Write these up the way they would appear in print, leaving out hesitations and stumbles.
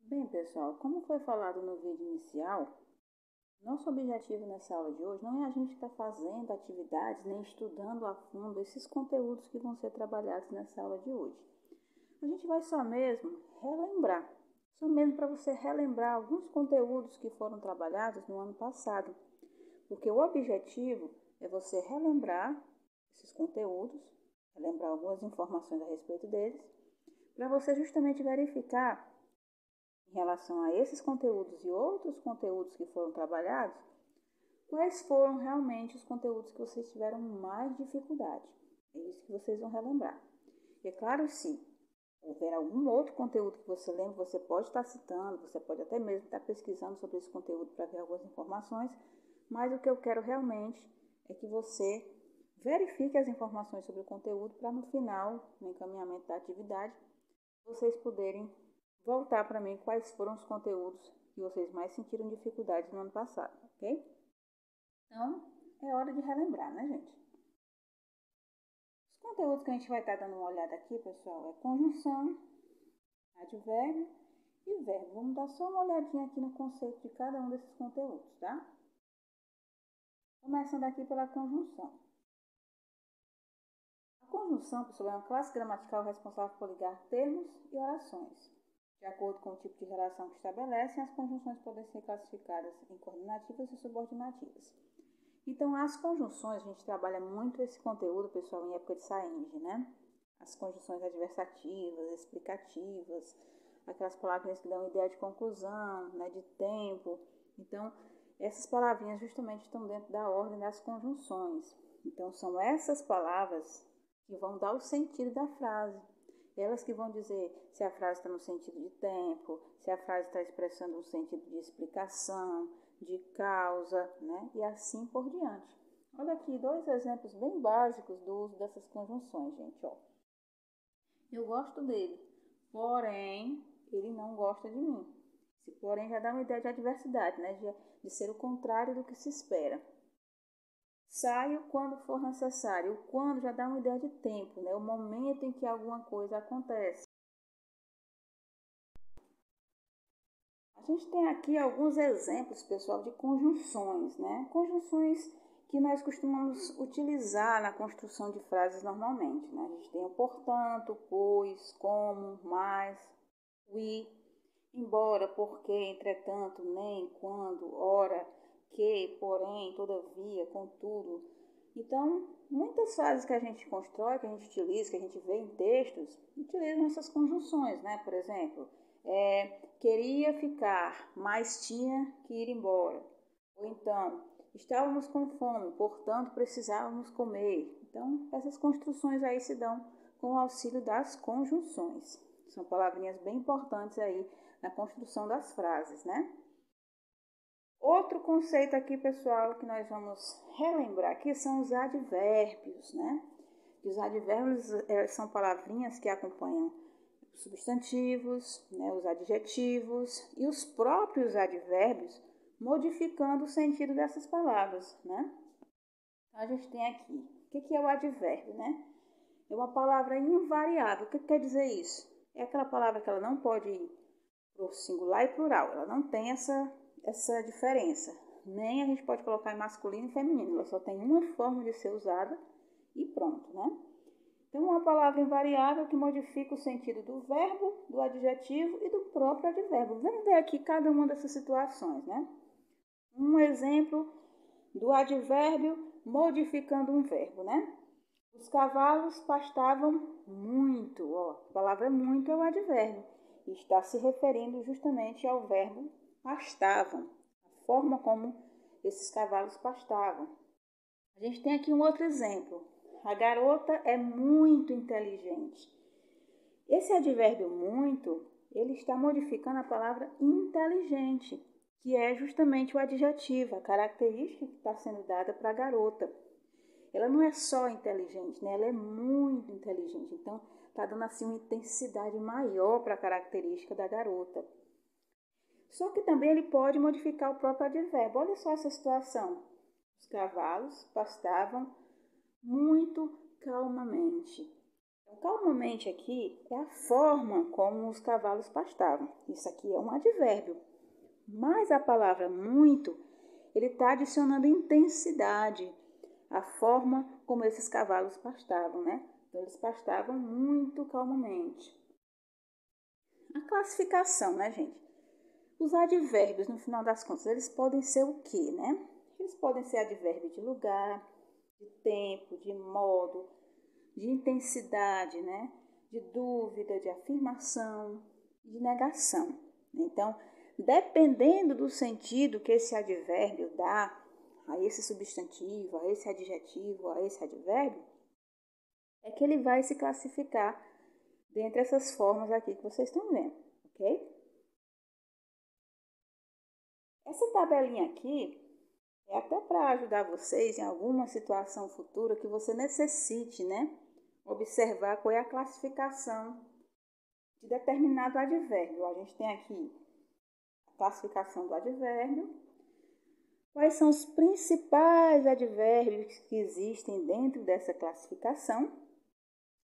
Bem, pessoal, como foi falado no vídeo inicial, nosso objetivo nessa aula de hoje não é a gente estar fazendo atividades nem estudando a fundo esses conteúdos que vão ser trabalhados nessa aula de hoje. A gente vai só mesmo relembrar, só mesmo para você relembrar alguns conteúdos que foram trabalhados no ano passado, porque o objetivo é você relembrar esses conteúdos, relembrar algumas informações a respeito deles, para você justamente verificar em relação a esses conteúdos e outros conteúdos que foram trabalhados, quais foram realmente os conteúdos que vocês tiveram mais dificuldade. É isso que vocês vão relembrar. E é claro, se houver algum outro conteúdo que você lembra, você pode estar citando, você pode até mesmo estar pesquisando sobre esse conteúdo para ver algumas informações, mas o que eu quero realmente é que você verifique as informações sobre o conteúdo para no final, no encaminhamento da atividade, vocês poderem voltar para mim quais foram os conteúdos que vocês mais sentiram dificuldades no ano passado, ok? Então, é hora de relembrar, né, gente? Os conteúdos que a gente vai estar dando uma olhada aqui, pessoal, é conjunção, advérbio e verbo. Vamos dar só uma olhadinha aqui no conceito de cada um desses conteúdos, tá? Começando aqui pela conjunção. A conjunção, pessoal, é uma classe gramatical responsável por ligar termos e orações. De acordo com o tipo de relação que estabelecem, as conjunções podem ser classificadas em coordenativas e subordinativas. Então, as conjunções, a gente trabalha muito esse conteúdo, pessoal, em época de SAENG, né? As conjunções adversativas, explicativas, aquelas palavrinhas que dão ideia de conclusão, né, de tempo. Então, essas palavrinhas justamente estão dentro da ordem das conjunções. Então, são essas palavras que vão dar o sentido da frase. Elas que vão dizer se a frase está no sentido de tempo, se a frase está expressando um sentido de explicação, de causa, né? E assim por diante. Olha aqui dois exemplos bem básicos do uso dessas conjunções, gente. Ó. Eu gosto dele, porém ele não gosta de mim. Esse porém já dá uma ideia de adversidade, né? De ser o contrário do que se espera. Saio quando for necessário. O quando já dá uma ideia de tempo, né? O momento em que alguma coisa acontece. A gente tem aqui alguns exemplos, pessoal, de conjunções, né? Conjunções que nós costumamos utilizar na construção de frases normalmente, né? A gente tem o portanto, pois, como, mas, e, embora, porque, entretanto, nem, quando, ora, que, porém, todavia, contudo. Então, muitas frases que a gente constrói, que a gente utiliza, que a gente vê em textos, utilizam essas conjunções, né? Por exemplo, queria ficar, mas tinha que ir embora. Ou então, estávamos com fome, portanto precisávamos comer. Então, essas construções aí se dão com o auxílio das conjunções. São palavrinhas bem importantes aí na construção das frases, né? Outro conceito aqui, pessoal, que nós vamos relembrar aqui são os advérbios, né? Os advérbios são palavrinhas que acompanham os substantivos, né, os adjetivos e os próprios advérbios, modificando o sentido dessas palavras, né? Então, a gente tem aqui, o que é o advérbio, né? É uma palavra invariável. O que quer dizer isso? É aquela palavra que ela não pode ir para o singular e plural, ela não tem essa diferença. Nem a gente pode colocar em masculino e feminino, ela só tem uma forma de ser usada e pronto, né? Então, uma palavra invariável que modifica o sentido do verbo, do adjetivo e do próprio advérbio. Vamos ver aqui cada uma dessas situações, né? Um exemplo do advérbio modificando um verbo, né? Os cavalos pastavam muito. Ó, a palavra muito é o advérbio. E está se referindo justamente ao verbo pastavam, a forma como esses cavalos pastavam. A gente tem aqui um outro exemplo. A garota é muito inteligente. Esse advérbio muito, ele está modificando a palavra inteligente, que é justamente o adjetivo, a característica que está sendo dada para a garota. Ela não é só inteligente, né? Ela é muito inteligente. Então, está dando assim uma intensidade maior para a característica da garota. Só que também ele pode modificar o próprio advérbio. Olha só essa situação. Os cavalos pastavam muito calmamente. Então, calmamente aqui é a forma como os cavalos pastavam. Isso aqui é um advérbio. Mas a palavra muito, ele está adicionando intensidade à forma como esses cavalos pastavam, né? Então, eles pastavam muito calmamente. A classificação, né, gente? Os advérbios, no final das contas, eles podem ser o quê, né? Eles podem ser advérbio de lugar, de tempo, de modo, de intensidade, né? De dúvida, de afirmação, de negação. Então, dependendo do sentido que esse advérbio dá a esse substantivo, a esse adjetivo, a esse advérbio, é que ele vai se classificar dentre essas formas aqui que vocês estão vendo, ok? Essa tabelinha aqui é até para ajudar vocês em alguma situação futura que você necessite, né? Observar qual é a classificação de determinado advérbio. A gente tem aqui a classificação do advérbio. Quais são os principais advérbios que existem dentro dessa classificação?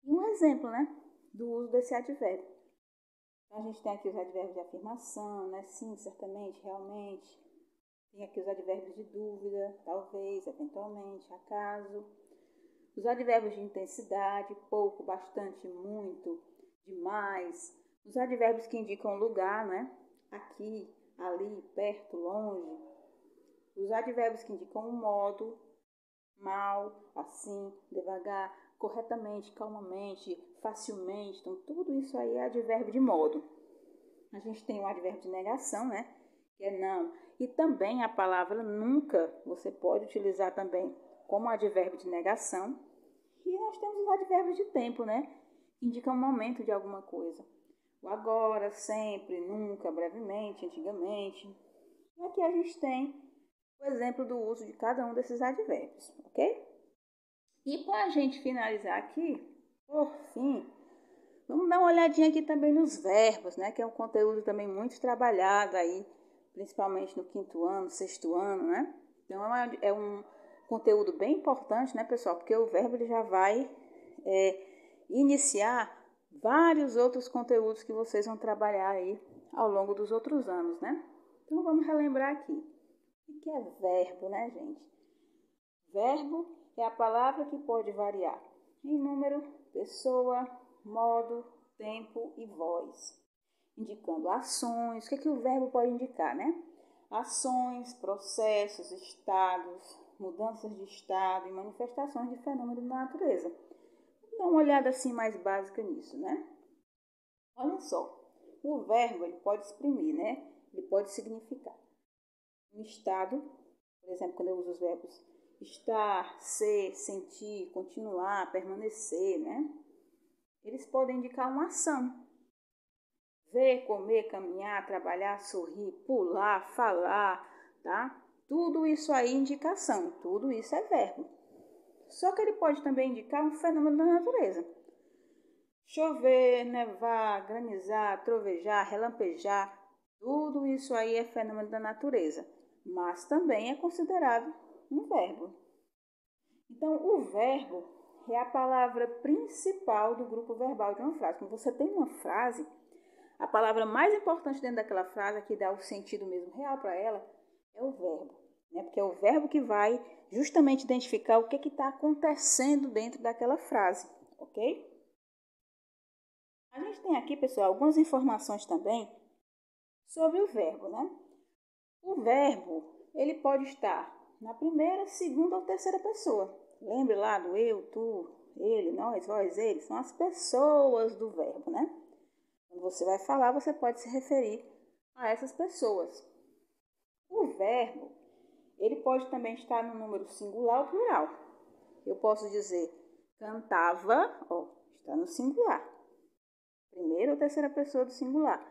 E um exemplo, né, do uso desse advérbio. Então, a gente tem aqui os advérbios de afirmação, né? Sim, certamente, realmente. Tem aqui os advérbios de dúvida, talvez, eventualmente, acaso. Os advérbios de intensidade, pouco, bastante, muito, demais. Os advérbios que indicam lugar, né? Aqui, ali, perto, longe. Os advérbios que indicam o modo, mal, assim, devagar, corretamente, calmamente, facilmente. Então, tudo isso aí é advérbio de modo. A gente tem o advérbio de negação, né? Que é não. E também a palavra nunca, você pode utilizar também como advérbio de negação. E nós temos os advérbios de tempo, né? Que indicam o momento de alguma coisa. O agora, sempre, nunca, brevemente, antigamente. E aqui a gente tem o exemplo do uso de cada um desses advérbios, ok? E para a gente finalizar aqui, por fim, vamos dar uma olhadinha aqui também nos verbos, né? Que é um conteúdo também muito trabalhado aí, principalmente no 5º ano, 6º ano, né? Então, é um conteúdo bem importante, né, pessoal? Porque o verbo ele já vai iniciar vários outros conteúdos que vocês vão trabalhar aí ao longo dos outros anos, né? Então, vamos relembrar aqui. O que é verbo, né, gente? Verbo é a palavra que pode variar em número, pessoa, modo, tempo e voz, indicando ações. O que o verbo pode indicar, né? Ações, processos, estados, mudanças de estado e manifestações de fenômenos da natureza. Vamos dar uma olhada assim mais básica nisso, né? Olha só, o verbo ele pode exprimir, né? Ele pode significar um estado, por exemplo, quando eu uso os verbos estar, ser, sentir, continuar, permanecer, né? Eles podem indicar uma ação. Ver, comer, caminhar, trabalhar, sorrir, pular, falar, tá? Tudo isso aí é indicação, tudo isso é verbo. Só que ele pode também indicar um fenômeno da natureza. Chover, nevar, granizar, trovejar, relampejar, tudo isso aí é fenômeno da natureza, mas também é considerado um verbo. Então, o verbo é a palavra principal do grupo verbal de uma frase. Quando você tem uma frase, a palavra mais importante dentro daquela frase, que dá o sentido mesmo real para ela, é o verbo. Né? Porque é o verbo que vai justamente identificar o que está acontecendo dentro daquela frase, ok? A gente tem aqui, pessoal, algumas informações também sobre o verbo, né? O verbo, ele pode estar na primeira, segunda ou terceira pessoa. Lembre lá do eu, tu, ele, nós, vós, eles. São as pessoas do verbo, né? Quando você vai falar, você pode se referir a essas pessoas. O verbo, ele pode também estar no número singular ou plural. Eu posso dizer cantava, ó, está no singular. Primeira ou terceira pessoa do singular.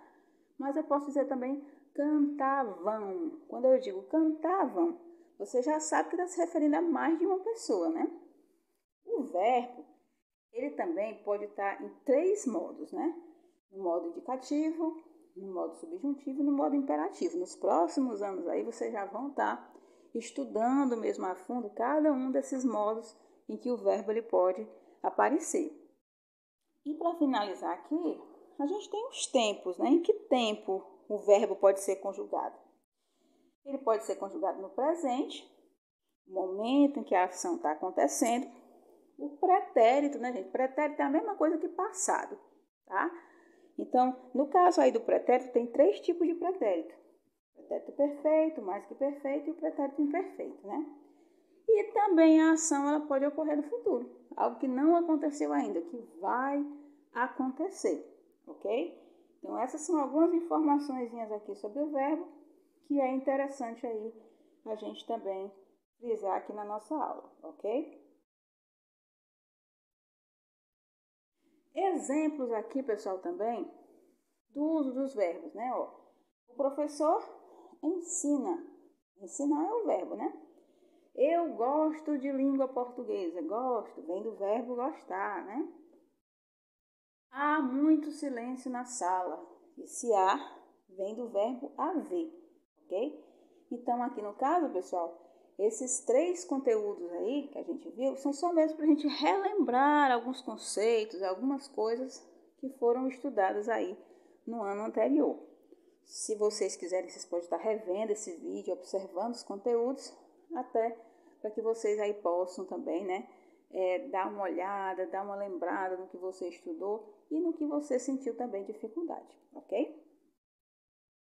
Mas eu posso dizer também cantavam. Quando eu digo cantavam, você já sabe que está se referindo a mais de uma pessoa, né? O verbo, ele também pode estar em 3 modos, né? No modo indicativo, no modo subjuntivo e no modo imperativo. Nos próximos anos aí vocês já vão estar estudando mesmo a fundo cada um desses modos em que o verbo ele pode aparecer. E para finalizar aqui, a gente tem os tempos, né? Em que tempo o verbo pode ser conjugado? Ele pode ser conjugado no presente, no momento em que a ação está acontecendo. O pretérito, né, gente? Pretérito é a mesma coisa que passado, tá? Então, no caso aí do pretérito, tem 3 tipos de pretérito. Pretérito perfeito, mais que perfeito e o pretérito imperfeito, né? E também a ação ela pode ocorrer no futuro, algo que não aconteceu ainda, que vai acontecer, ok? Então essas são algumas informações aqui sobre o verbo que é interessante aí a gente também frisar aqui na nossa aula, ok? Exemplos aqui, pessoal, também do uso dos verbos, né? Ó, o professor ensina. Ensinar é o verbo, né? Eu gosto de língua portuguesa. Gosto, vem do verbo gostar, né? Há muito silêncio na sala. Esse há vem do verbo haver, ok? Então, aqui no caso, pessoal, esses 3 conteúdos aí que a gente viu são só mesmo para a gente relembrar alguns conceitos, algumas coisas que foram estudadas aí no ano anterior. Se vocês quiserem, vocês podem estar revendo esse vídeo, observando os conteúdos, até para que vocês aí possam também, né, dar uma olhada, dar uma lembrada no que você estudou e no que você sentiu também dificuldade, ok?